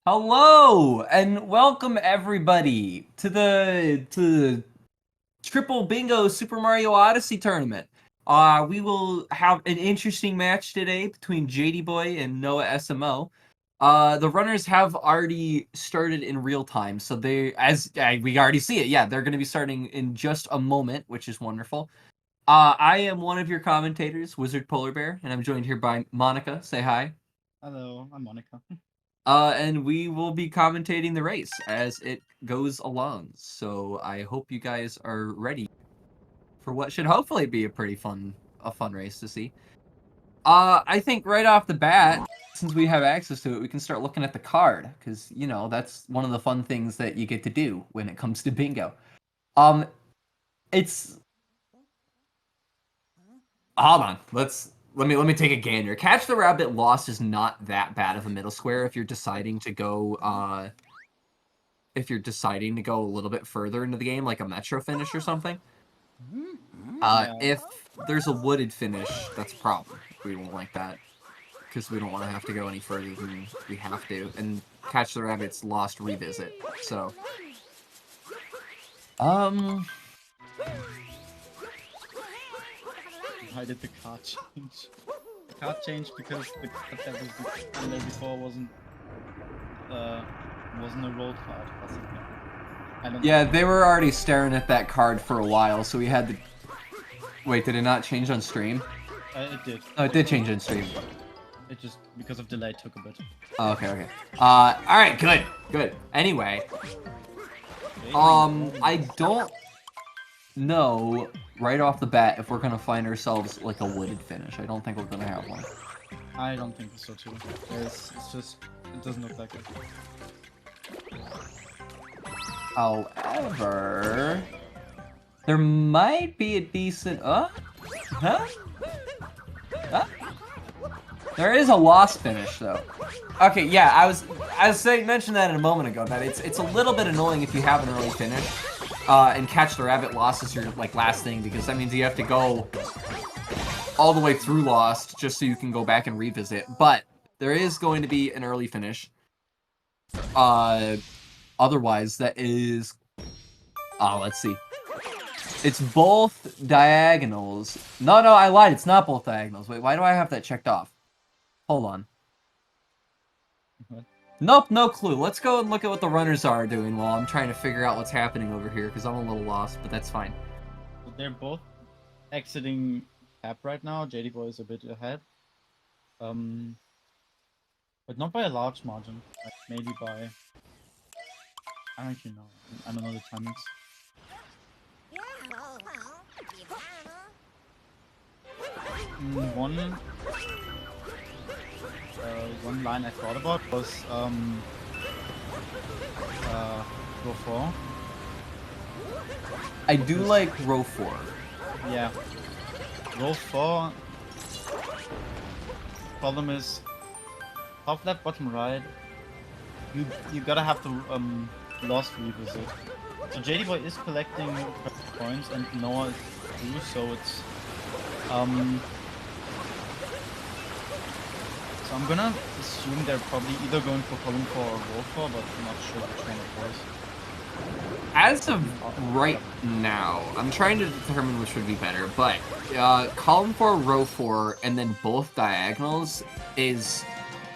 Hello and welcome everybody to the Triple Bingo Super Mario Odyssey tournament. We will have an interesting match today between Jadyboyy and Noah SMO. The runners have already started in real time, so we already see it. Yeah, they're going to be starting in just a moment, which is wonderful. I am one of your commentators, Wizard Polar Bear, and I'm joined here by Monica. Say hi. Hello, I'm Monica. And we will be commentating the race as it goes along. So I hope you guys are ready for what should hopefully be a fun race to see. I think right off the bat, since we have access to it, we can start looking at the card because that's one of the fun things that you get to do when it comes to bingo. Um, it's hold on. Let me take a gander. Catch the Rabbit Lost is not that bad of a middle square if you're deciding to go a little bit further into the game, like a Metro finish or something. Yeah. If there's a wooded finish, that's a problem. We don't like that because we don't want to have to go any further than we have to. And Catch the Rabbit's Lost Revisit. So, Why did the card change? The card changed because the card that was in there before wasn't a roll card, possibly. I don't yeah, know. they were already staring at that card for a while, so we had to. Wait, did it not change on stream? It did. Oh, it did change on stream. It just, because of delay, took a bit. Oh, okay. Alright, good. Anyway, I don't know right off the bat if we're gonna find ourselves like a wooded finish. I don't think we're gonna have one. I don't think so too. It's just, it doesn't look like it. However, there might be a decent. Huh? There is a lost finish though. Okay, yeah, I was saying mentioned that a moment ago that it's a little bit annoying if you have an early finish, and Catch the Rabbit Lost is your like last thing because that means you have to go all the way through Lost just so you can go back and revisit. But there is going to be an early finish. Otherwise, that is. Let's see. It's both diagonals. No, I lied. It's not both diagonals. Wait, why do I have that checked off? Hold on. What? Nope, no clue. Let's go and look at what the runners are doing while I'm trying to figure out what's happening over here because I'm a little lost, but that's fine. So they're both exiting cap right now. Jadyboyy is a bit ahead. But not by a large margin. Like maybe by, I don't actually know. I don't know the timings. One line I thought about was row 4. I do like row 4. Yeah. Row 4. Problem is top left, bottom right. You gotta have the lost revisit. So Jadyboyy is collecting points and Noah is too, so it's so I'm gonna assume they're probably either going for column 4 or row 4, but I'm not sure which one it was. As of right now, I'm trying to determine which would be better, but column 4, row 4, and then both diagonals is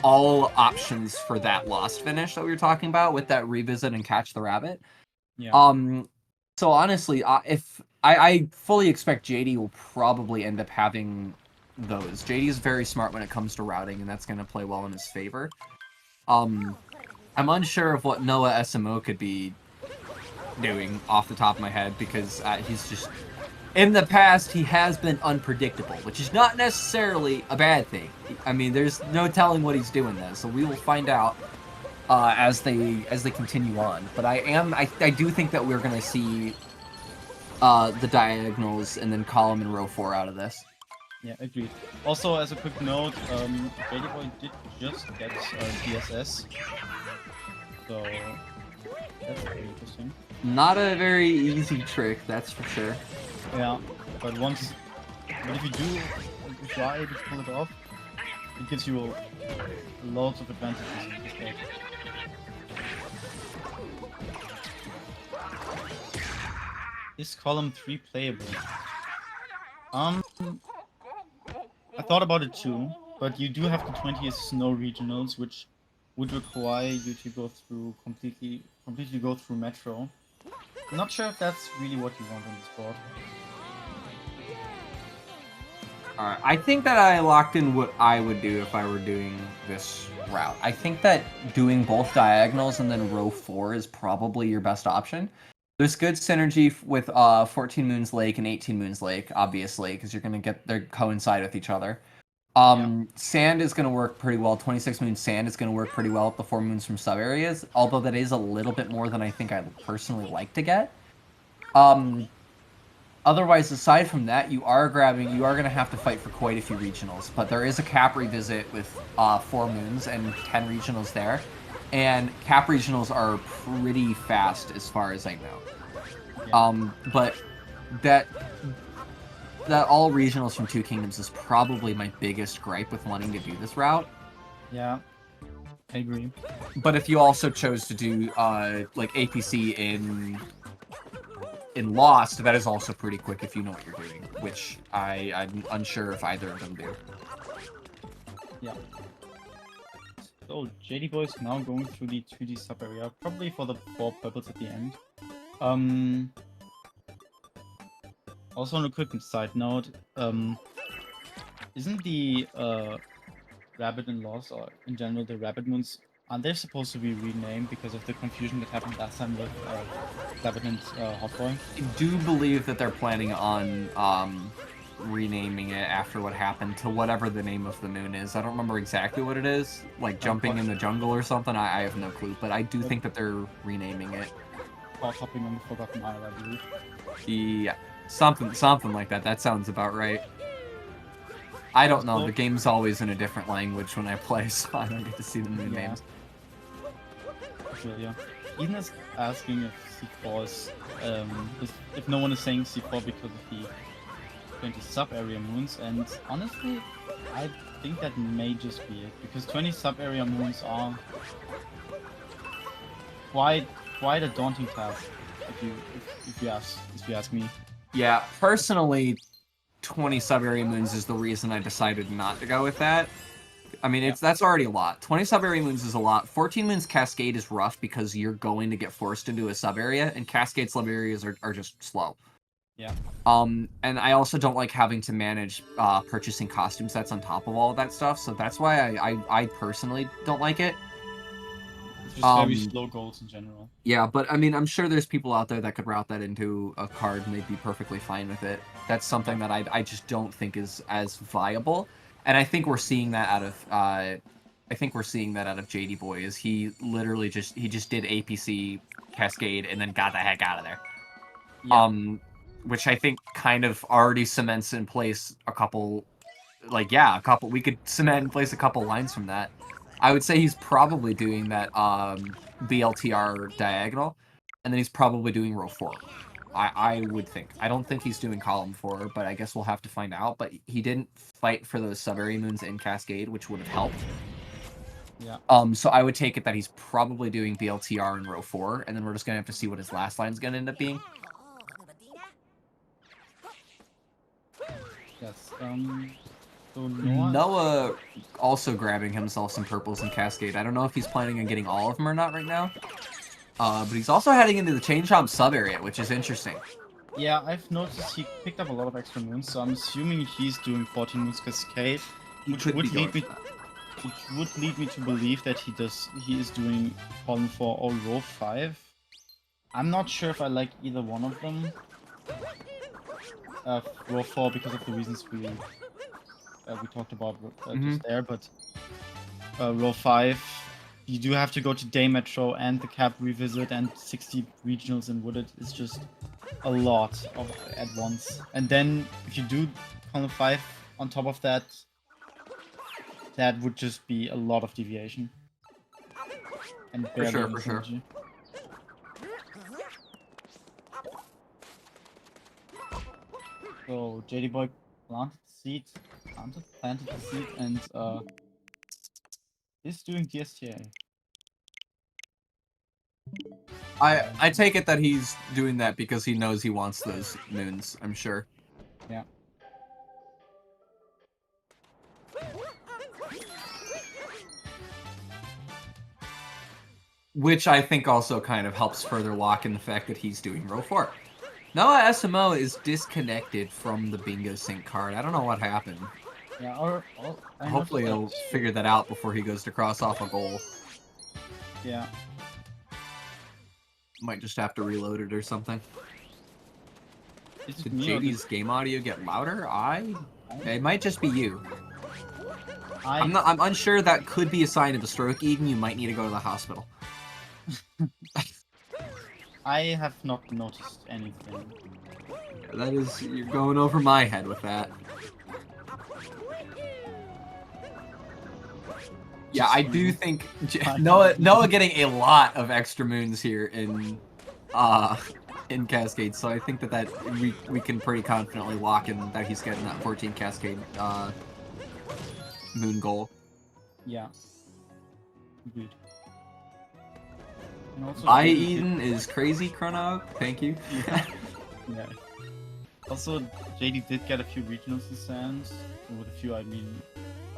all options for that lost finish that we were talking about with that revisit and Catch the Rabbit. Yeah. So honestly, if I fully expect JD will probably end up having those. JD is very smart when it comes to routing, and that's going to play well in his favor. I'm unsure of what Noah SMO could be doing off the top of my head because he's just in the past he has been unpredictable, which is not necessarily a bad thing. I mean, there's no telling what he's doing there, so we will find out as they continue on. But I do think that we're gonna see the diagonals and then column and row 4 out of this. Yeah, agreed. Also, as a quick note, Jadyboyy did just get DSS, so that's pretty interesting. Not a very easy trick, that's for sure. Yeah, but if you are able to pull it off, it gives you loads of advantages in this game. Is column 3 playable? I thought about it too, but you do have the 20 snow regionals, which would require you to go through completely go through Metro. I'm not sure if that's really what you want on this board. Alright, I think that I locked in what I would do if I were doing this route. I think that doing both diagonals and then row 4 is probably your best option. There's good synergy with 14 Moons Lake and 18 Moons Lake, obviously, because you're going to they coincide with each other. Sand is going to work pretty well. 26 Moons Sand is going to work pretty well with the 4 Moons from sub-areas, although that is a little bit more than I think I'd personally like to get. Otherwise, aside from that, you are going to have to fight for quite a few regionals, but there is a cap revisit with 4 Moons and 10 regionals there, and cap regionals are pretty fast as far as I know. Yeah. But that all regionals from 2 Kingdoms is probably my biggest gripe with wanting to do this route. Yeah, I agree. But if you also chose to do like APC in Lost, that is also pretty quick if you know what you're doing, which I'm unsure if either of them do. Yeah. So Jadyboyy is now going through the 2D sub area, probably for the 4 purples at the end. Also on a quick side note, isn't the Rabbit and Lost, or in general the Rabbit Moons, aren't they supposed to be renamed because of the confusion that happened last time with Rabbit and Hotboy? I do believe that they're planning on renaming it after what happened to whatever the name of the moon is. I don't remember exactly what it is, like jumping in the jungle or something. I have no clue, but I do think that they're renaming it. Or hopping on the Forgotten Isle, I believe. Yeah, something like that. That sounds about right. I don't know. The game's always in a different language when I play, so I don't get to see the new names. Sure, yeah. Eden is asking if C4 is, if no one is saying C4 because of the 20 sub-area moons, and honestly, I think that may just be it, because 20 sub-area moons are quite a daunting task, if you ask me. Yeah, personally, 20 sub-area moons is the reason I decided not to go with that. I mean, that's already a lot. 20 sub-area moons is a lot. 14 moons Cascade is rough because you're going to get forced into a sub-area, and Cascade sub-areas are just slow. Yeah. And I also don't like having to manage purchasing costume sets on top of all of that stuff, so that's why I personally don't like it. It's just very slow goals in general. Yeah, but I mean, I'm sure there's people out there that could route that into a card and they'd be perfectly fine with it. That's something that I just don't think is as viable. And I think we're seeing that out of Jadyboyy. Is he literally just did APC Cascade and then got the heck out of there. Yeah. Which I think kind of already cements in place a couple. We could cement in place a couple lines from that. I would say he's probably doing that BLTR diagonal, and then he's probably doing row 4. I would think. I don't think he's doing column 4, but I guess we'll have to find out. But he didn't fight for those sub-area moons in Cascade, which would have helped. Yeah. So I would take it that he's probably doing BLTR in row 4, and then we're just gonna have to see what his last line's gonna end up being. Yes. So Noah also grabbing himself some purples in Cascade. I don't know if he's planning on getting all of them or not right now. But he's also heading into the Chain Chomp sub-area, which is interesting. Yeah, I've noticed he picked up a lot of extra moons, so I'm assuming he's doing 14 moons Cascade, which would lead me to believe that he is doing column 4 or row 5. I'm not sure if I like either one of them. Row 4 because of the reasons we talked about just there, but row 5, you do have to go to Day Metro and the cap revisit and 60 regionals in Wooded is just a lot at once. And then if you do column 5 on top of that, that would just be a lot of deviation. And for sure. So Jadyboyy planted the seed and is doing DSTA. I take it that he's doing that because he knows he wants those moons, I'm sure. Yeah. Which I think also kind of helps further lock in the fact that he's doing row 4. Noah SMO is disconnected from the bingo sync card. I don't know what happened. Yeah, I Hopefully he'll noticed that figure that out before he goes to cross off a goal. Yeah. Might just have to reload it or something. Is it Did me or JD's game audio get louder? It might just be you. I'm unsure. That could be a sign of a stroke, Eden. You might need to go to the hospital. I have not noticed anything. That is, you're going over my head with that. Yeah, I do think Noah getting a lot of extra moons here in Cascade, so I think that we can pretty confidently lock in that he's getting that 14 Cascade moon goal. Yeah. Agreed. Bye, Eden is crazy, Chrono. Thank you. Yeah. Yeah. Also, JD did get a few regionals in Sands. With a few, I mean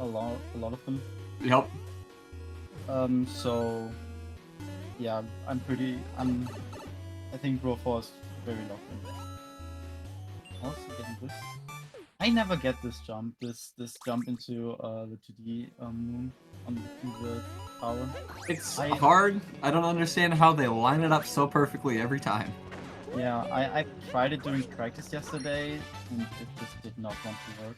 a lot of them. Yep. So yeah, I think row 4 is very locked in. Also getting this. I never get this jump. This jump into the 2D moon on the tower. It's hard. I don't understand how they line it up so perfectly every time. Yeah, I tried it during practice yesterday, and it just did not want to work.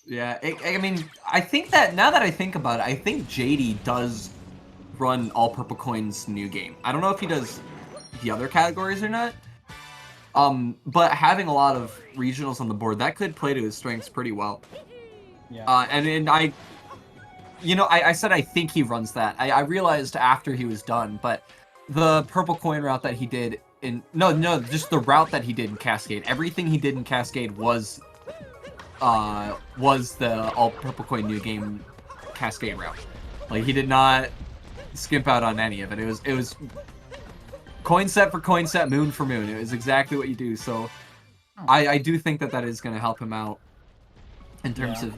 Yeah, I mean, I think that, now that I think about it, I think JD does run all purple coins new game. I don't know if he does the other categories or not. But having a lot of regionals on the board, that could play to his strengths pretty well. Yeah. And I said I think he runs that. I realized after he was done, but the purple coin route that he did just the route that he did in Cascade. Everything he did in Cascade was the all purple coin new game Cascade route. Like, he did not skimp out on any of it. It was coin set for coin set, moon for moon. It was exactly what you do. So I do think that is going to help him out in terms of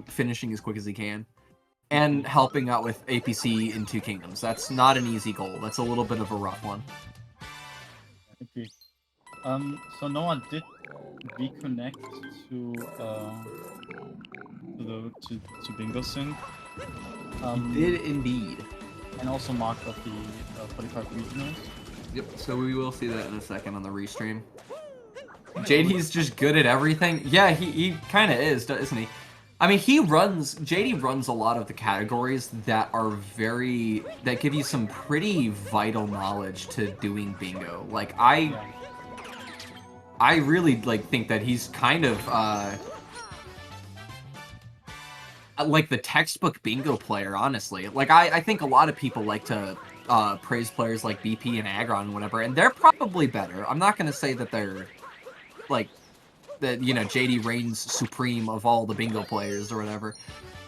finishing as quick as he can. And helping out with APC in 2 Kingdoms. That's not an easy goal. That's a little bit of a rough one. Agreed. So Noah did reconnect to Bingo Sync. He did indeed. And also marked off the 45 regionals. Yep, so we will see that in a second on the restream. JD's just good at everything. Yeah, he kind of is, isn't he? I mean, JD runs a lot of the categories that give you some pretty vital knowledge to doing bingo. Like, I really, think that he's kind of, like the textbook bingo player, honestly. Like, I think a lot of people like to praise players like BP and Agron and whatever, and they're probably better. I'm not going to say that they're, that, JD reigns supreme of all the bingo players or whatever.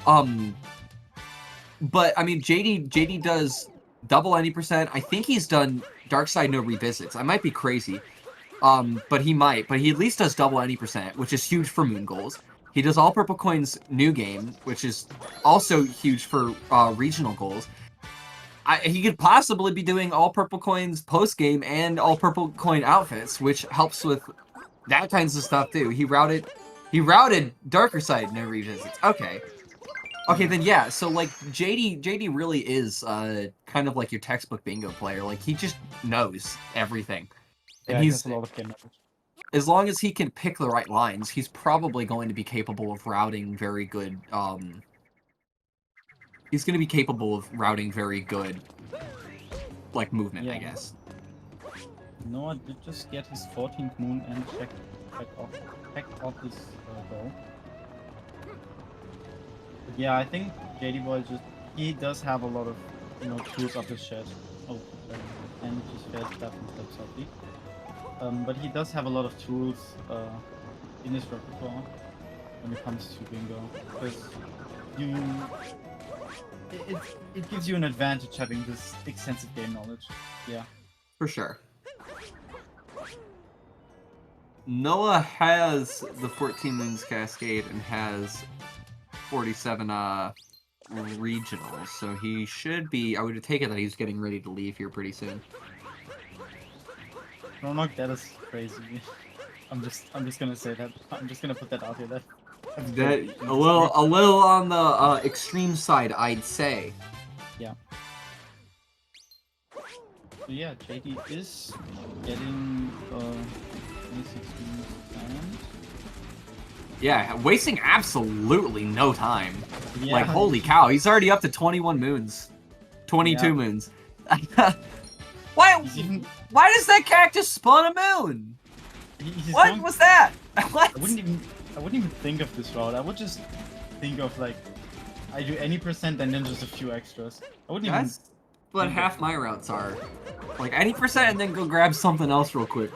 But, I mean, JD does double any %. I think he's done Dark Side No Revisits. I might be crazy. But he at least does double any %, which is huge for moon goals. He does all purple coins new game, which is also huge for regional goals. He could possibly be doing all purple coins post game and all purple coin outfits, which helps with that kinds of stuff too. He routed Darker Side No Revisits. Okay, then yeah. So like JD really is kind of like your textbook bingo player. Like, he just knows everything, and he's a lot of game knowledge. As long as he can pick the right lines, he's probably going to be capable of routing very good. He's going to be capable of routing very good, like, movement, I guess. Noah did just get his 14th moon and checked off his goal. But yeah, I think Jadyboyy he does have a lot of tools up his shed. And his shed definitely looks healthy. But he does have a lot of tools in his repertoire when it comes to bingo, because it gives you an advantage having this extensive game knowledge. Yeah. For sure. Noah has the 14 Moons Cascade and has 47 regionals, so he should be. I would take it that he's getting ready to leave here pretty soon. Ronok, that is crazy. I'm just gonna say that. I'm just gonna put that out here. That a little on the extreme side, I'd say. Yeah. So yeah, JD is getting 26 minutes and Yeah, wasting absolutely no time. yeah. Like, holy cow, he's already up to 21 moons. 22 moons. Why does that cactus spawn a moon? What was that? What? I wouldn't even think of this route. I would just think of like, I do any percent and then just a few extras. I wouldn't even. That's what half my routes are. Like, any percent and then go grab something else real quick.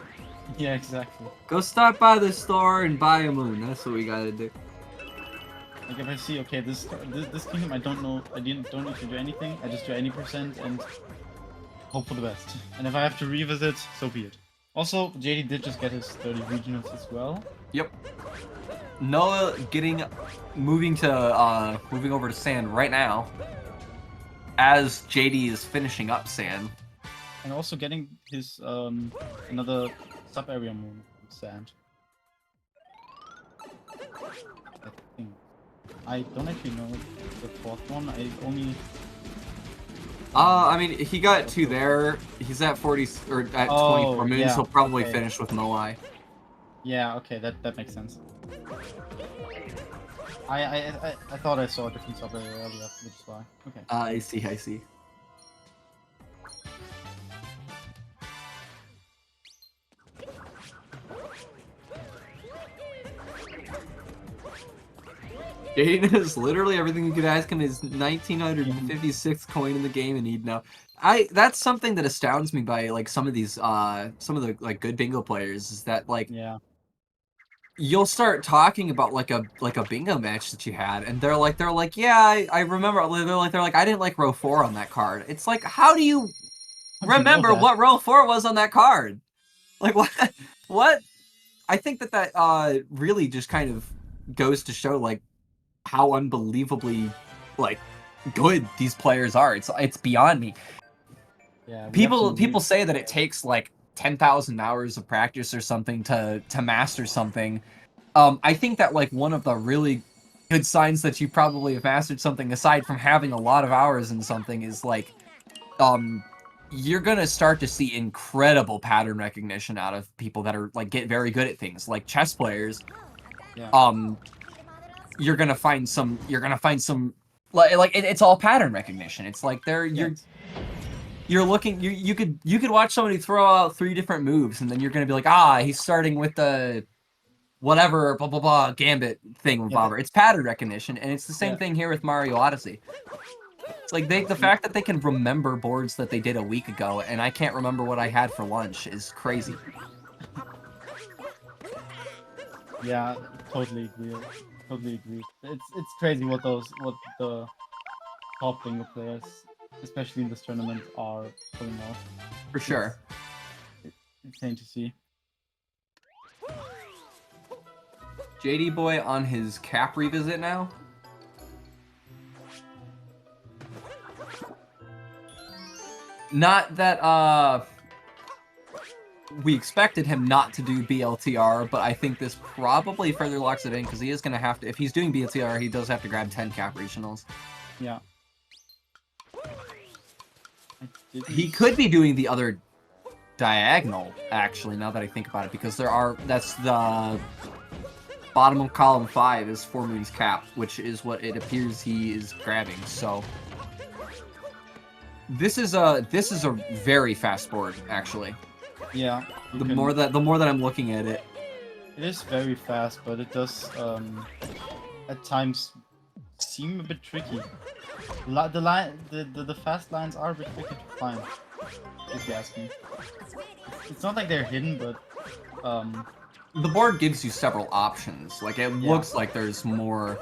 Yeah, exactly. Go stop by the store and buy a moon. That's what we gotta do. Like if I see, okay, this kingdom, I don't know, don't need to do anything. I just do any percent and hope for the best. And if I have to revisit, so be it. Also, JD did just get his 30 regionals as well. Yep. Noah moving over to Sand right now, as JD is finishing up Sand. And also getting his another sub-area moon Sand. I think. I don't actually know the fourth one. I only. I mean, he got 2 there. He's at 40 or at 24 moons. Yeah, He'll probably okay. finish with Moai. Yeah. Okay. That makes sense. I thought I saw a different sub-area earlier, which is why. Okay. I see. Jaden is literally everything you could ask him is 1956th coin in the game, and he'd know. That's something that astounds me by like some of these some of the like good bingo players is that like you'll start talking about like a bingo match that you had, and they're like yeah I remember. They're like I didn't like row 4 on that card. It's like how do you remember what row 4 was on that card? Like what? I think that really just kind of goes to show like how unbelievably like good these players are. It's beyond me. Yeah. People say that it takes like 10,000 hours of practice or something to master something. I think that like one of the really good signs that you probably have mastered something aside from having a lot of hours in something is like you're gonna start to see incredible pattern recognition out of people that are like get very good at things like chess players. Yeah. You're gonna find some like it's all pattern recognition. It's like you're looking you could watch somebody throw out 3 different moves and then you're gonna be like he's starting with the whatever blah blah blah gambit thing with bobber. It's pattern recognition, and it's the same thing here with Mario Odyssey. It's like the fact that they can remember boards that they did a week ago and I can't remember what I had for lunch is crazy. Yeah, totally agree. It's crazy what the top bingo players, especially in this tournament, are pulling off. For sure. It's insane to see. Jadyboyy on his cap revisit now. Not that we expected him not to do BLTR, but I think this probably further locks it in because he is going to have to, if he's doing BLTR, he does have to grab 10 cap regionals. Yeah. He could be doing the other diagonal, actually, now that I think about it, because that's the bottom of column 5 is 4 moons cap, which is what it appears he is grabbing, so this is a very fast board, actually. Yeah. The more that I'm looking at it. It is very fast, but it does at times seem a bit tricky. The fast lines are a bit tricky to find, if you ask me. It's not like they're hidden, but the board gives you several options. Like it looks like there's more.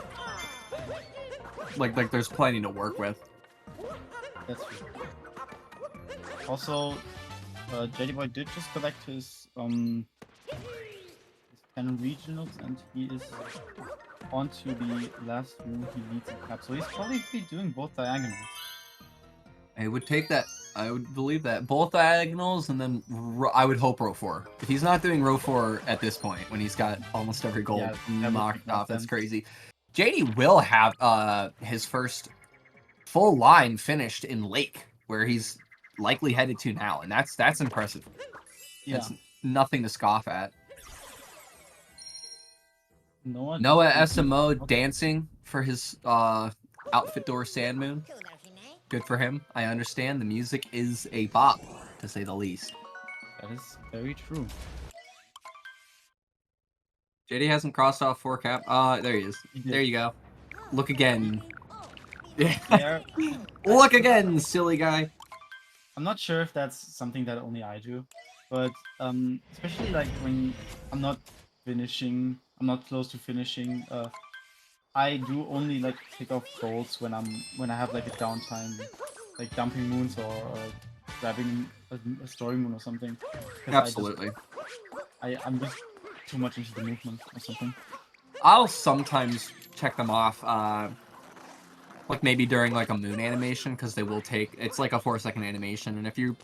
Like there's plenty to work with. That's true. Also, Jadyboy did just collect his 10 regionals, and he is on to the last room he needs a cap. So he's probably doing both diagonals. I would take that. I would believe that. Both diagonals, and then I would hope row 4. If he's not doing row 4 at this point, when he's got almost every goal knocked off, that's crazy. JD will have his first full line finished in Lake, where he's likely headed to now, and that's impressive. Yeah. That's nothing to scoff at. Noah SMO dancing for his outfit door Sand Moon. Good for him. I understand the music is a bop, to say the least. That is very true. JD hasn't crossed off 4 cap. There he is. There you go. Look again. Yeah. Look again, silly guy. I'm not sure if that's something that only I do, but especially like when I'm not finishing, I'm not close to finishing. I do only like pick off goals when I have like a downtime, like dumping moons or grabbing a story moon or something. Absolutely. I'm just too much into the movement or something. I'll sometimes check them off, like maybe during like a moon animation, because they will take, it's like a 4-second animation, and if your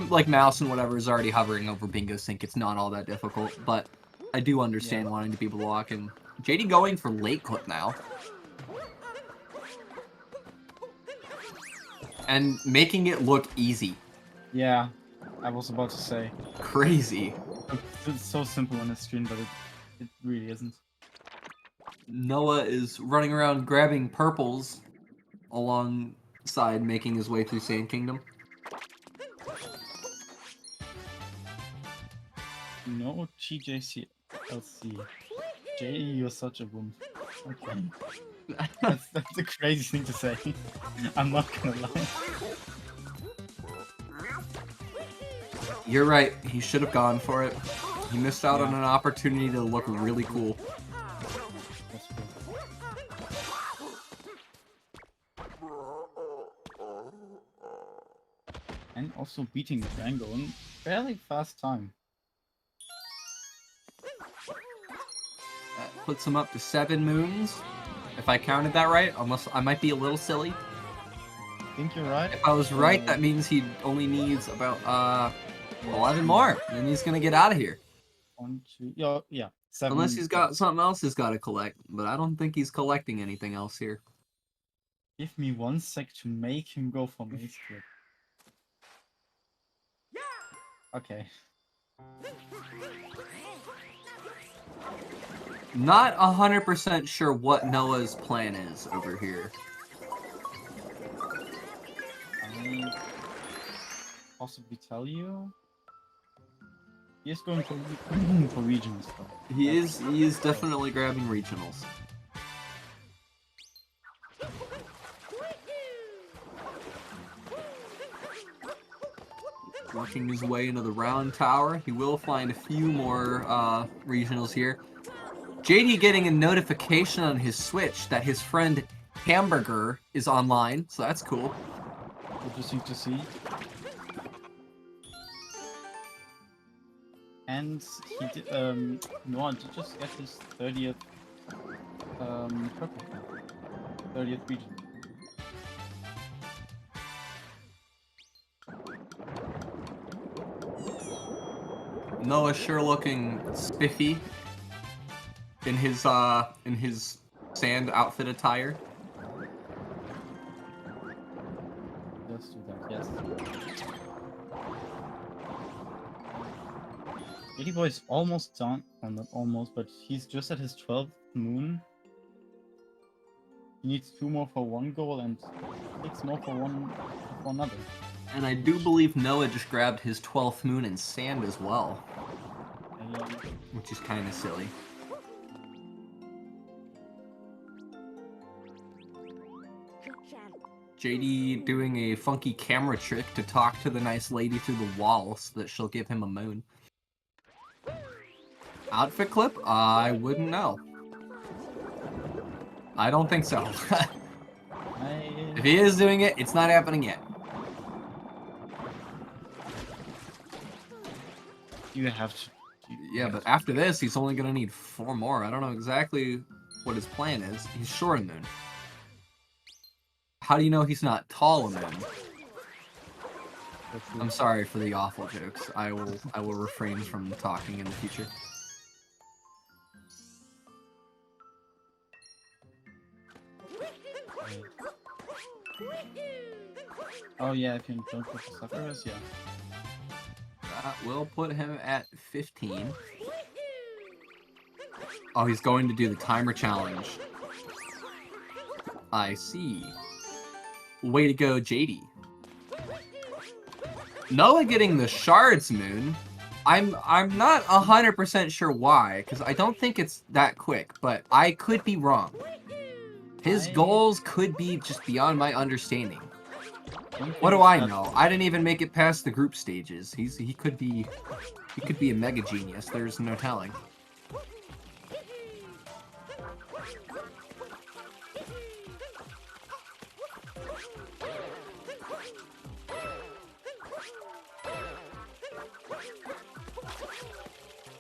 like mouse and whatever is already hovering over Bingo Sync, it's not all that difficult. But I do understand wanting to be block, and JD going for late clip now. And making it look easy. Yeah, I was about to say. Crazy. It's so simple on the screen, but it really isn't. Noah is running around grabbing purples alongside making his way through Sand Kingdom. No TJC. Let's see. Jay, you're such a woman. Okay. That's a crazy thing to say. I'm not gonna lie. You're right. He should have gone for it. He missed out on an opportunity to look really cool. That's true. And also beating Django in fairly fast time. That puts him up to 7 moons, if I counted that right. Unless I might be a little silly. I think you're right. If I was right, that means he only needs about 11 more, and then he's gonna get out of here. 1, 2, yeah, 7. Unless he's got something else he's got to collect, but I don't think he's collecting anything else here. Give me 1 sec to make him go for mace grip. Okay. Not 100% sure what Noah's plan is over here. I possibly tell you. He is going for regionals though. He is definitely grabbing regionals. Working his way into the round tower. He will find a few more regionals here. JD getting a notification on his Switch that his friend Hamburger is online, so that's cool. Interesting to see. And he did, Noah did just get his 30th, purple card. 30th region. Noah sure looking spiffy in his sand outfit attire. Let's do that, yes. Jadyboy is almost done, well, not almost, but he's just at his 12th moon. He needs 2 more for 1 goal and 6 more for another. And I do believe Noah just grabbed his 12th moon in sand as well. Which is kind of silly. JD doing a funky camera trick to talk to the nice lady through the wall so that she'll give him a moon. Outfit clip? I wouldn't know. I don't think so. If he is doing it, it's not happening yet. You have to. Yeah, but after this, he's only gonna need 4 more. I don't know exactly what his plan is. He's short a moon. How do you know he's not tall a moon? I'm sorry for the awful jokes. I will refrain from talking in the future. Oh yeah, if you don't put the suckers, yeah. That will put him at 15. Oh, he's going to do the timer challenge. I see. Way to go, JD. Noah getting the shards moon. I'm not 100% sure why, because I don't think it's that quick, but I could be wrong. His goals could be just beyond my understanding. What do I know? I didn't even make it past the group stages. He could be a mega genius. There's no telling.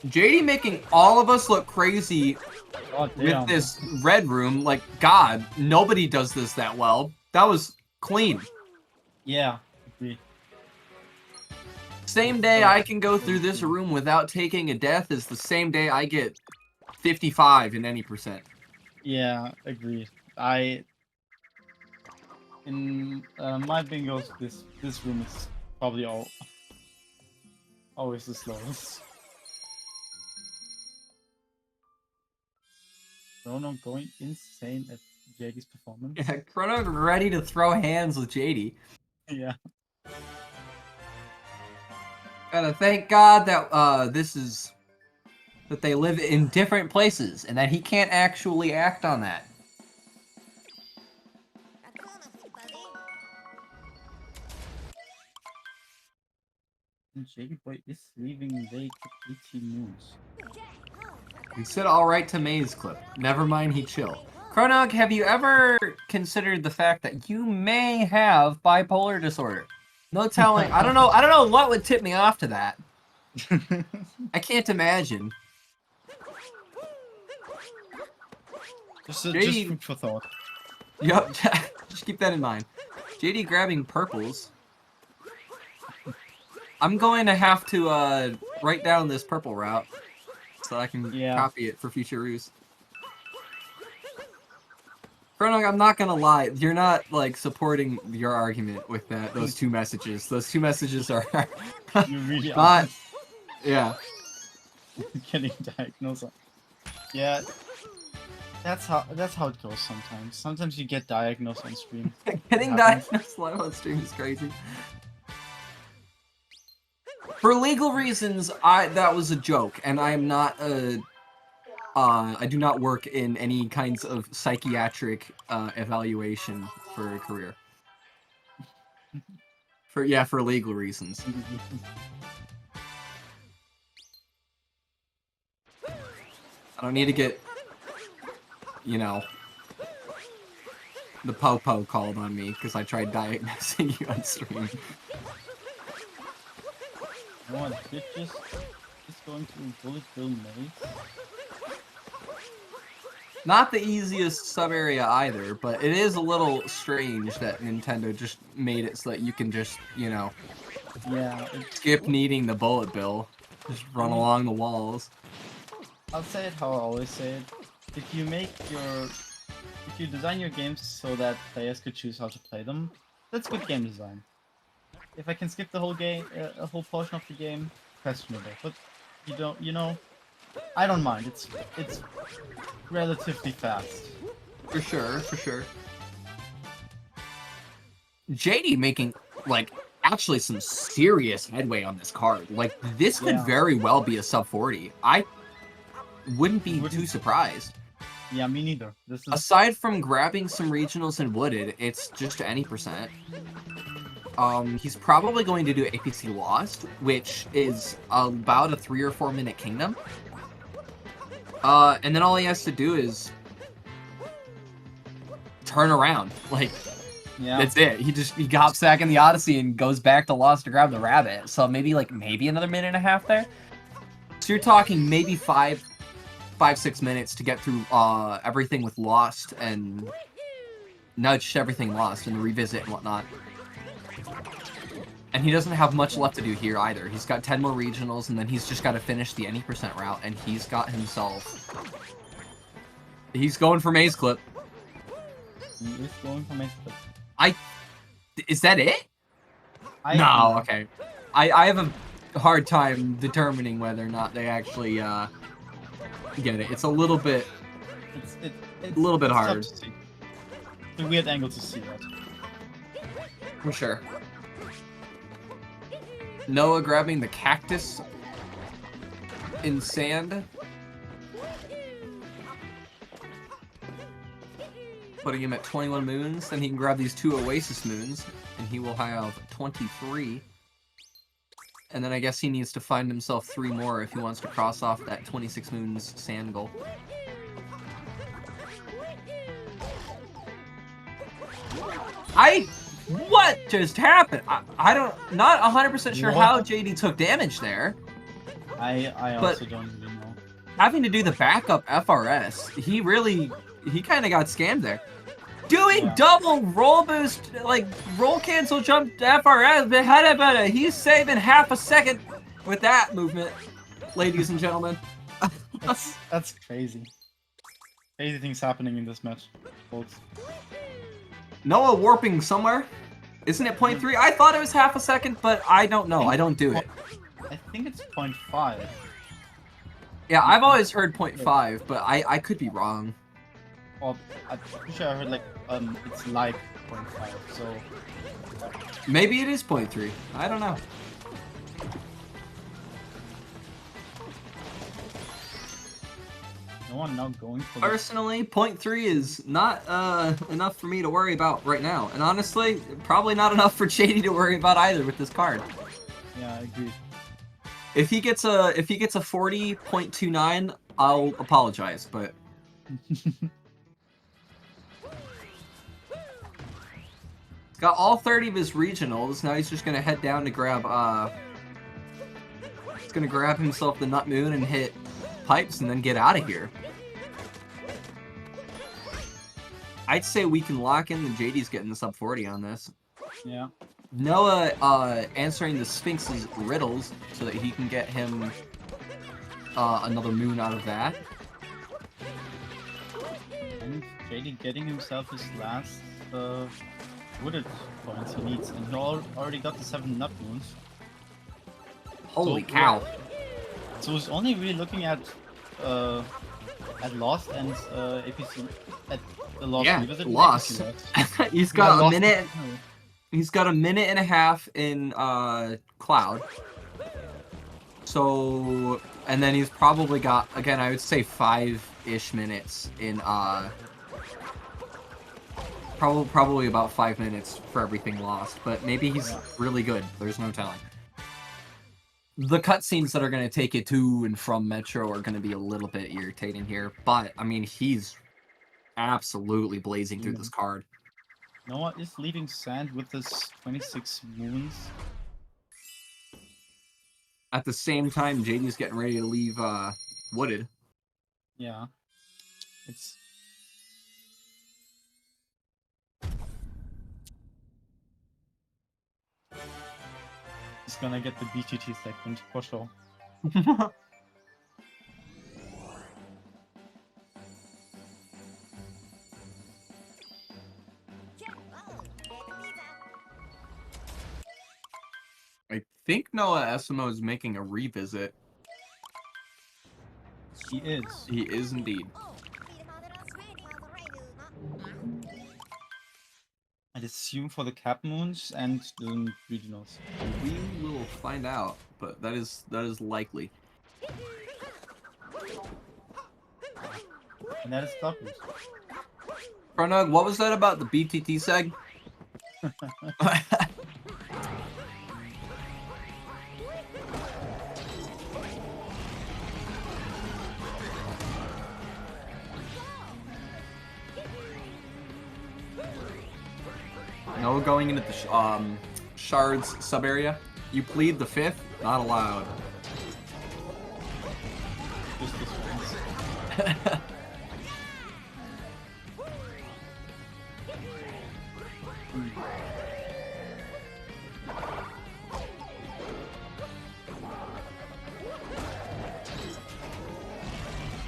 JD making all of us look crazy with this red room. Like, God, nobody does this that well. That was clean. Yeah. Agree. Same day I can go through this room without taking a death is the same day I get 55 in any percent. Yeah, agreed. In my bingos, this room is probably always the slowest. Chrono going insane at JD's performance. Yeah, Chrono ready to throw hands with JD. Yeah. Gotta thank God that that they live in different places and that he can't actually act on that. Jadyboyy is leaving late 18 news. He said alright to May's clip. Never mind, he chill. Chronog, have you ever considered the fact that you may have bipolar disorder? No telling. I don't know what would tip me off to that. I can't imagine. Just food for thought. Yup, just keep that in mind. JD grabbing purples. I'm going to have to write down this purple route so I can copy it for future use. Chronog, I'm not gonna lie, you're not like supporting your argument with those 2 messages. Those 2 messages are You really not. are. Yeah. Getting diagnosed. Yeah. That's how it goes sometimes. Sometimes you get diagnosed on stream. Getting diagnosed live on stream is crazy. For legal reasons, that was a joke, and I am not I do not work in any kinds of psychiatric evaluation for a career. For legal reasons. I don't need to get, you know, the po-po called on me because I tried diagnosing you on stream. What, bitches is going to bullet Bill Maze? Not the easiest sub-area either, but it is a little strange that Nintendo just made it so that you can just, you know, skip needing the bullet bill. Just run along the walls. I'll say it how I always say it. If you design your games so that players could choose how to play them, that's good game design. If I can skip the whole game, a whole portion of the game, questionable. But you know, I don't mind. It's relatively fast. For sure. JD making like actually some serious headway on this card. Like this could very well be a sub 40. I wouldn't be too surprised. Yeah, me neither. Aside from grabbing some regionals and wooded, it's just any percent. He's probably going to do APC Lost, which is about a 3 or 4 minute kingdom. And then all he has to do is turn around. Like, Yeah. That's it. He hops back in the Odyssey and goes back to Lost to grab the rabbit. So maybe another minute and a half there. So you're talking maybe 6 minutes to get through everything with Lost and nudge everything Lost and the revisit and whatnot. And he doesn't have much left to do here either. He's got 10 more regionals, and then he's just got to finish the any percent route, and he's got himself... He's going for Maze Clip. He is going for Maze Clip. Is that it? No, okay. I have a hard time determining whether or not they actually get it. It's a little bit... It's a little bit hard. It's a weird angle to see that. For sure. Noah grabbing the cactus in sand. Putting him at 21 moons. Then he can grab these 2 Oasis moons, and he will have 23. And then I guess he needs to find himself 3 more if he wants to cross off that 26 moons sand goal. What just happened? I don't... Not 100% sure how JD took damage there. I also don't really know. Having to do the backup FRS, he kind of got scammed there. Doing double roll boost, roll cancel jump to FRS, but he's saving half a second with that movement, ladies and gentlemen. That's crazy. Crazy things happening in this match, folks. Noah warping somewhere. Isn't it 0.3? I thought it was half a second, but I don't know. I don't do it. I think it's 0.5. Yeah, I've always heard 0.5, but I could be wrong. Well, I'm pretty sure I heard it's like 0.5, so... Maybe it is 0.3. I don't know. No one now going for Personally, 0.3 is not enough for me to worry about right now. And honestly, probably not enough for JD to worry about either with this card. Yeah, I agree. If he gets a 40.29, I'll apologize, but got all 30 of his regionals. Now he's just gonna head down to grab he's gonna grab himself the Nut Moon and hit pipes and then get out of here. I'd say we can lock in that JD's getting the sub 40 on this. Yeah. Noah answering the Sphinx's riddles so that he can get him another moon out of that. And JD getting himself his last wooded points he needs, and he already got the 7 nut moons. Holy cow! So he's only really looking at Lost and APC at the Lost. Yeah, Revisit Lost. He's got a minute. He's got a minute and a half in Cloud. So, and then he's probably got, again, I would say 5-ish minutes in probably about 5 minutes for everything Lost. But maybe he's really good. There's no telling. The cutscenes that are going to take you to and from Metro are going to be a little bit irritating here. But, I mean, he's absolutely blazing through this card. Noah is leaving Sand with his 26 moons. At the same time, JD's getting ready to leave Wooded. Yeah. It's... He's gonna get the BTT segment, for sure. I think Noah SMO is making a revisit. He is. He is indeed. I'd assume for the cap moons and the regionals. We will find out, but that is likely. And that is Douglas. Pronug, what was that about the BTT seg? going into the shards sub area. You plead the 5th, not allowed. Just this once.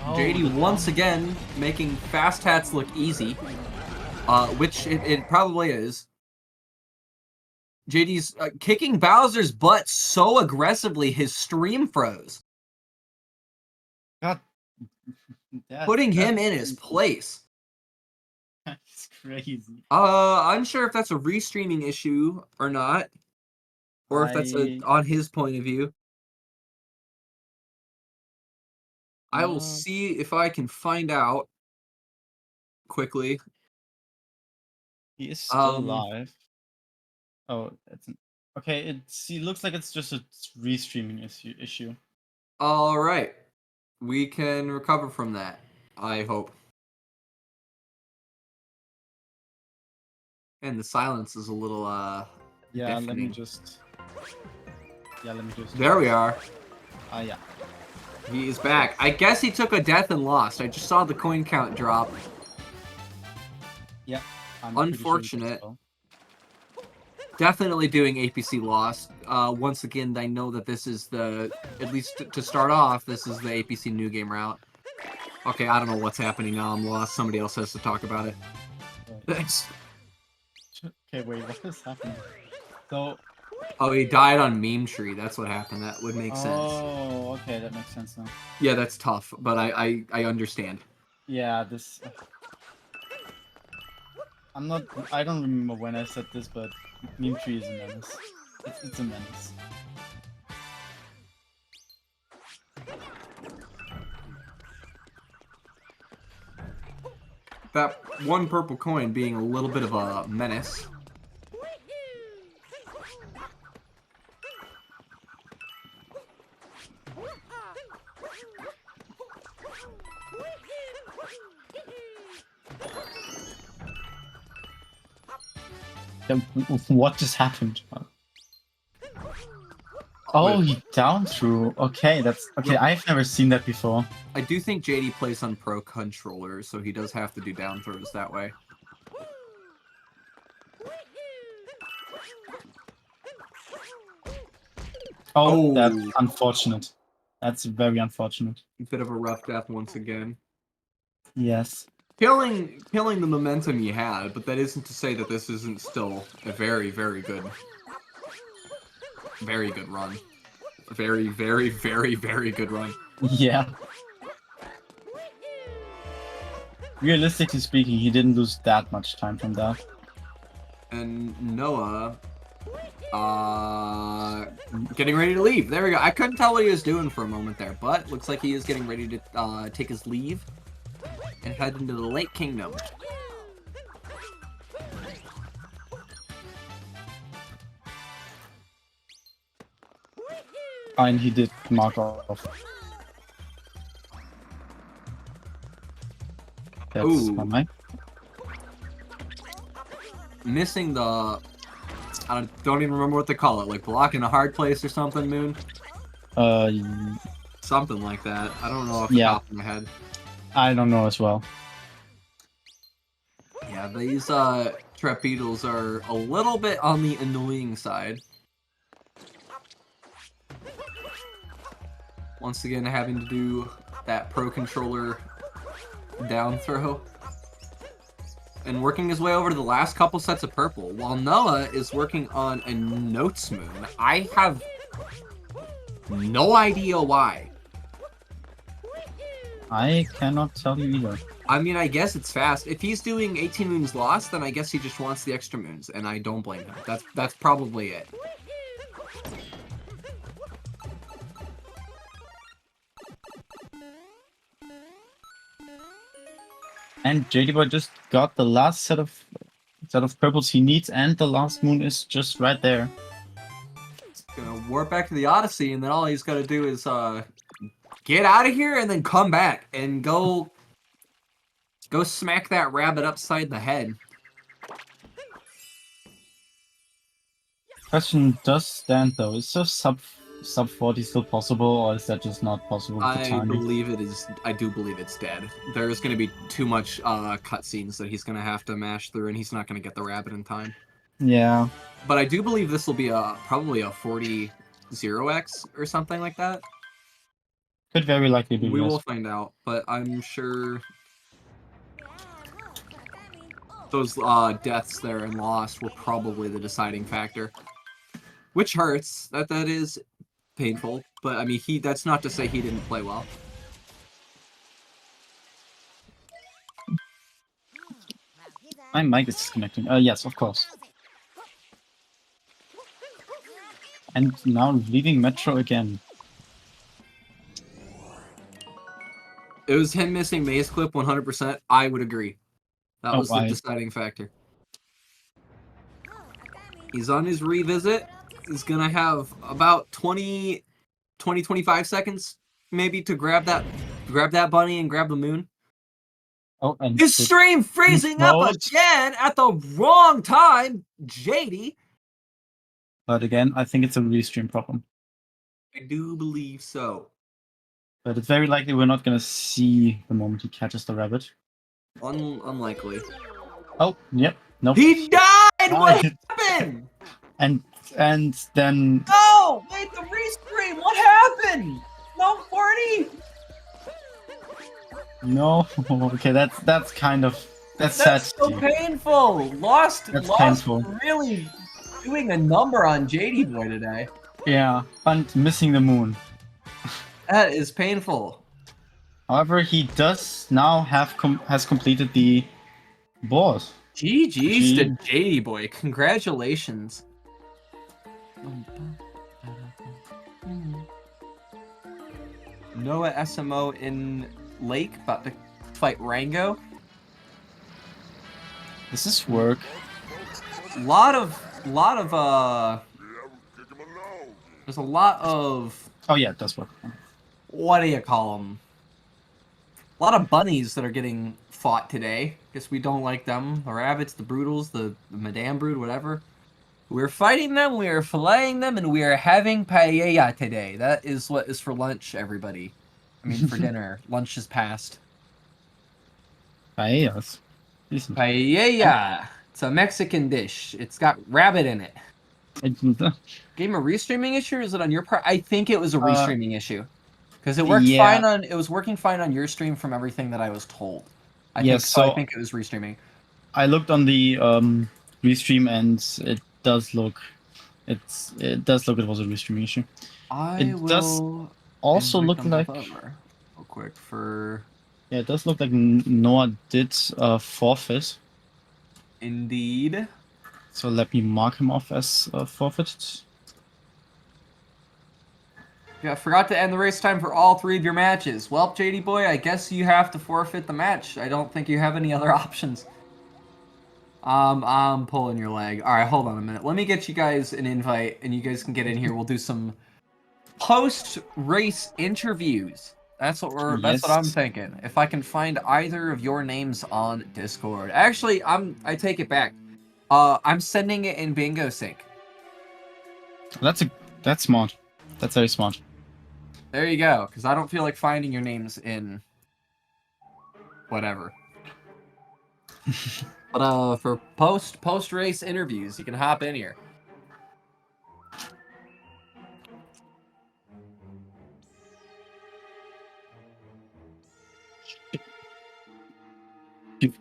JD once again making fast hats look easy, which it probably is. JD's kicking Bowser's butt so aggressively his stream froze. God. Putting him in his place. That's crazy. Unsure if that's a restreaming issue or not. Or if that's on his point of view. I will see if I can find out quickly. He is still alive. Oh, okay. It looks like it's just a restreaming issue. All right, we can recover from that. I hope. And the silence is a little Yeah, deafening. let me just. There we are. Yeah. He is back. I guess he took a death and lost. I just saw the coin count drop. Yeah. Unfortunate. Sure Definitely doing APC loss. Once again, I know that this is at least to start off, this is the APC new game route. Okay, I don't know what's happening now. I'm lost. Somebody else has to talk about it. Thanks. Okay, wait, what is happening? So. Oh, he died on Meme Tree. That's what happened. That would make sense. Oh, okay, that makes sense now. Yeah, that's tough, but I understand. Yeah, this. I don't remember when I said this, but Meme Tree is a menace. It's a menace. That one purple coin being a little bit of a menace. What just happened? Oh, he down threw. Okay, that's okay. I've never seen that before. I do think JD plays on pro controllers, so he does have to do down throws that way. Oh, that's unfortunate. That's very unfortunate. A bit of a rough death once again. Yes. Killing the momentum you had, but that isn't to say that this isn't still a very, very good run. A very, very, very, very good run. Yeah. Realistically speaking, he didn't lose that much time from that. And Noah, getting ready to leave. There we go. I couldn't tell what he was doing for a moment there, but looks like he is getting ready to take his leave and head into the Lake Kingdom. And he did mark off. That's fine. Missing the... I don't even remember what they call it, like blocking a hard place or something, Moon? Something like that. I don't know off the top of my head. I don't know as well. Yeah, these Trapbeetles are a little bit on the annoying side. Once again, having to do that pro controller down throw. And working his way over to the last couple sets of purple, while Noah is working on a Notes Moon. I have no idea why. I cannot tell you either. I mean, I guess it's fast. If he's doing 18 moons lost, then I guess he just wants the extra moons, and I don't blame him. That's probably it. And Jadyboyy just got the last set of purples he needs, and the last moon is just right there. Gonna warp back to the Odyssey, and then all he's got to do is get out of here and then come back and go smack that rabbit upside the head. Question does stand though. Is so sub 40 still possible, or is that just not possible with the I timing? believe it is. I do believe it's dead. There's going to be too much cutscenes that he's going to have to mash through, and he's not going to get the rabbit in time. Yeah. But I do believe this will be probably a 40-0x or something like that. Could very likely be. We yes. will find out, but I'm sure those deaths there in Lost were probably the deciding factor. Which hurts. That is painful, but I mean, that's not to say he didn't play well. My mic is disconnecting. Yes, of course. And now leaving Metro again. It was him missing Maze Clip 100%. I would agree. That was the deciding factor. He's on his revisit. He's gonna have about 25 seconds maybe to grab that bunny and grab the moon. Oh, and his stream freezing up again at the wrong time, Jady. But again, I think it's a restream problem. I do believe so. But it's very likely we're not gonna see the moment he catches the rabbit. Unlikely. Oh, yep. Nope. He died! What happened? And then... No! Wait, the restream! What happened? No, 40? No. Okay, that's kind of... That's sad. So to painful! Lost painful. Really doing a number on Jadyboyy today. Yeah, and missing the moon. That is painful. However, he does now has completed the boss. GG's to Jadyboyy. Congratulations. Noah SMO in Lake about to fight Rango. Does this work? Lot of there's a lot of oh yeah, it does work. What do you call them? A lot of bunnies that are getting fought today. Guess we don't like them. The rabbits, the brutals, the Madame Brood, whatever. We're fighting them, we are filleting them, and we are having paella today. That is what is for lunch, everybody. I mean, for dinner. Lunch is past. Paellas. Paella. It's a Mexican dish. It's got rabbit in it. Game a restreaming issue, or is it on your part? I think it was a restreaming issue. Because it worked fine on it was working fine on your stream from everything that I was told. I think it was restreaming. I looked on the restream and it does look it was a restreaming issue. It does also look like real quick for it does look like Noah did forfeit. Indeed. So let me mark him off as forfeited. Yeah, I forgot to end the race time for all 3 of your matches. Well, Jadyboyy, I guess you have to forfeit the match. I don't think you have any other options. I'm pulling your leg. Alright, hold on a minute. Let me get you guys an invite, and you guys can get in here. We'll do some post-race interviews. That's what that's what I'm thinking. If I can find either of your names on Discord. Actually, I take it back. I'm sending it in Bingo Sync. That's smart. That's very smart. There you go, because I don't feel like finding your names in whatever. But for post-race interviews, you can hop in here.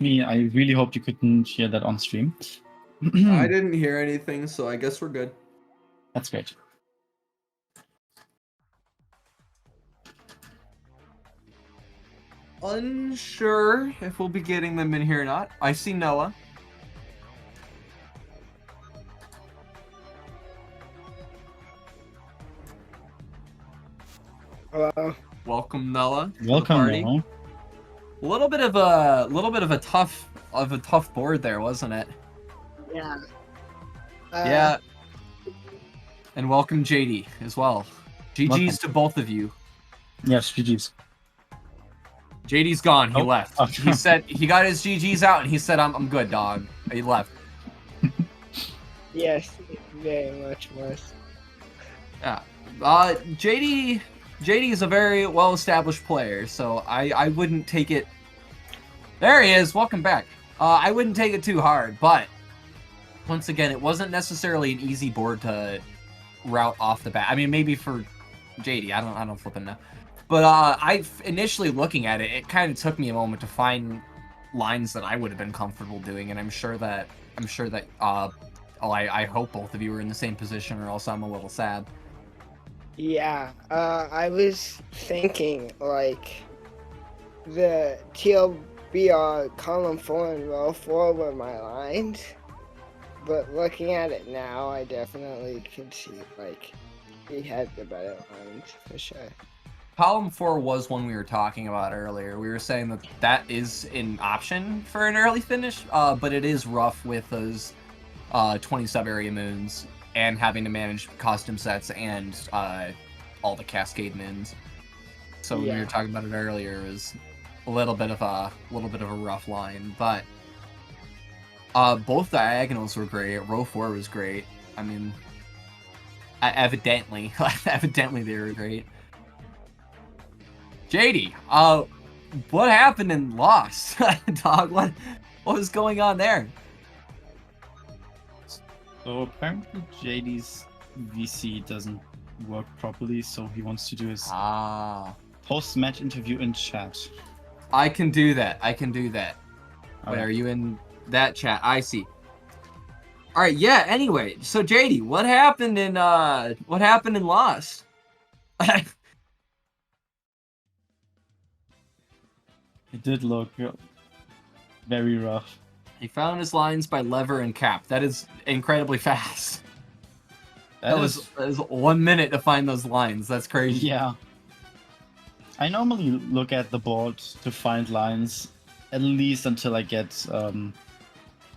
I really hope you couldn't hear that on stream. I didn't hear anything, so I guess we're good. That's great. Unsure if we'll be getting them in here or not. I see Noah. Hello. Welcome, Noah. Welcome, Noah. A little bit of a tough board there, wasn't it? Yeah. Yeah. And welcome, JD, as well. GG's to both of you. Yes, GG's. JD's gone. He left. Okay. He said he got his GG's out, and he said, "I'm good, dog." He left. Yes. very much worse. Yeah. JD is a very well-established player, so I wouldn't take it. There he is. Welcome back. I wouldn't take it too hard, but once again, it wasn't necessarily an easy board to route off the bat. I mean, maybe for JD, I don't flipping know. But I initially looking at it, it kind of took me a moment to find lines that I would have been comfortable doing, and I'm sure that I hope both of you are in the same position, or else I'm a little sad. Yeah, I was thinking like the TLBR column 4 and row 4 were my lines, but looking at it now, I definitely could see like he had the better lines for sure. Column 4 was one we were talking about earlier. We were saying that that is an option for an early finish, but it is rough with those 20 sub-area moons and having to manage costume sets and all the cascade moons. So when we were talking about it earlier, it was a little bit of a rough line, but both diagonals were great. Row 4 was great. I mean, evidently they were great. JD, what happened in Lost? Dog, what was going on there? So apparently JD's VC doesn't work properly, so he wants to do his post-match interview in chat. I can do that. Wait, Okay. are you in that chat? I see. All right, yeah. Anyway, so JD, what happened in Lost? It did look very rough. He found his lines by lever and cap. That is incredibly fast. That was 1 minute to find those lines. That's crazy. Yeah. I normally look at the board to find lines, at least until I get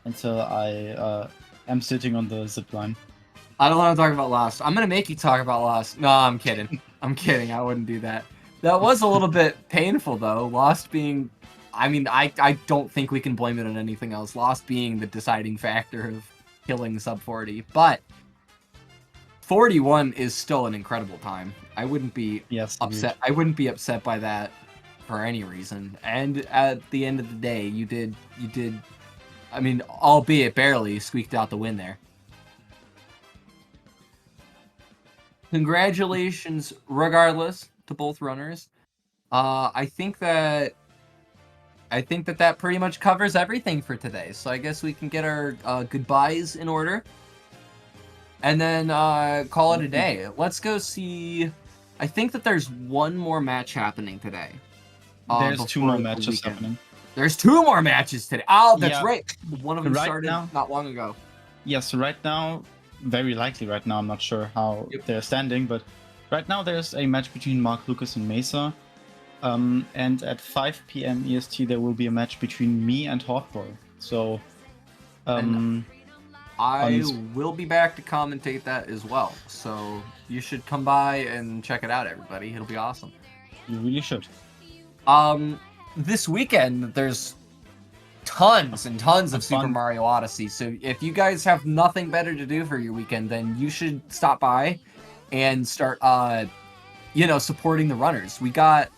until I am sitting on the zip line. I don't want to talk about Lost. I'm gonna make you talk about Lost. No, I'm kidding. I'm kidding. I wouldn't do that. That was a little bit painful though. Lost being, I mean, I don't think we can blame it on anything else. Lost being the deciding factor of killing sub 40, but 41 is still an incredible time. I wouldn't be upset. I wouldn't be upset by that for any reason. And at the end of the day, you did. I mean, albeit barely, squeaked out the win there. Congratulations, regardless, to both runners. I think that pretty much covers everything for today. So I guess we can get our goodbyes in order, and then call it a day. Let's go see. I think that there's one more match happening today. There's 2 more matches happening. There's 2 more matches today. Oh, that's Yeah. right. One of them started now, not long ago. Yeah, so right now, very likely right now, I'm not sure how they're standing, but right now there's a match between Mark Lucas and Mesa. And at 5 p.m. EST, there will be a match between me and Hawkboy. So, I will be back to commentate that as well. So you should come by and check it out, everybody. It'll be awesome. You really should. This weekend, there's tons and tons of Super Mario Odyssey. So if you guys have nothing better to do for your weekend, then you should stop by and start, supporting the runners. We got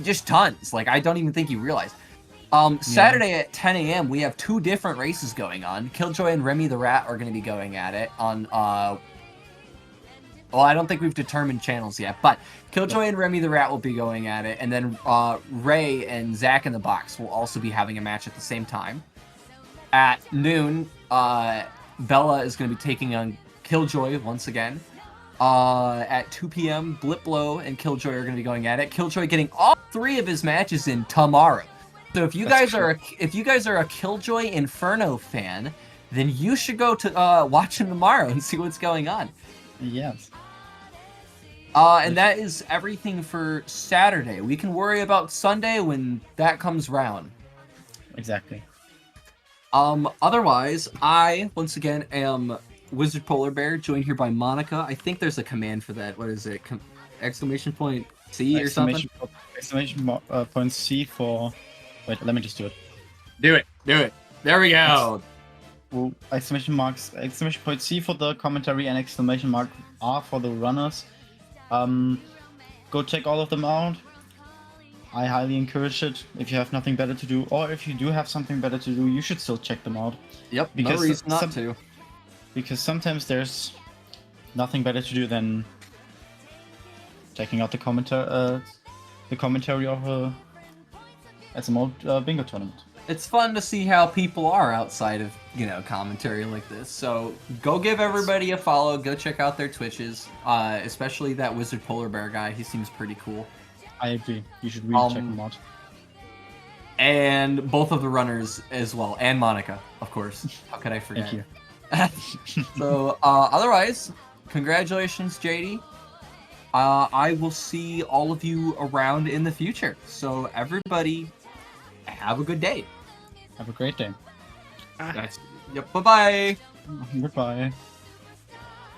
just tons. Like, I don't even think you realize. Saturday at 10 a.m. we have 2 different races going on. Killjoy and Remy the Rat are going to be going at it on, well, I don't think we've determined channels yet, but Killjoy and Remy the Rat will be going at it, and then Ray and Zach in the Box will also be having a match at the same time. At noon, Bella is going to be taking on Killjoy once again. At 2 p.m., Bliplow and Killjoy are going to be going at it. Killjoy getting all 3 of his matches in tomorrow. So if you guys are a Killjoy Inferno fan, then you should go to watch him tomorrow and see what's going on. Yes. And that is everything for Saturday. We can worry about Sunday when that comes round. Exactly. Otherwise, I once again am Wizard Polar Bear, joined here by Monica. I think there's a command for that. What is it? Exclamation point C or something? Exclamation point C for... Wait, let me just do it. Do it. There we go. well, exclamation point C for the commentary and exclamation mark R for the runners. Go check all of them out. I highly encourage it. If you have nothing better to do, or if you do have something better to do, you should still check them out. Yep, Because no reason not to. Because sometimes there's nothing better to do than checking out the commentary of a SMO bingo tournament. It's fun to see how people are outside of, you know, commentary like this. So go give everybody a follow. Go check out their Twitches, especially that Wizard Polar Bear guy. He seems pretty cool. I agree. You should really check them out. And both of the runners as well, and Monica, of course. How could I forget? Thank you. So, otherwise, congratulations, JD. I will see all of you around in the future. So, everybody, have a good day. Have a great day. Yep. Bye bye. Goodbye.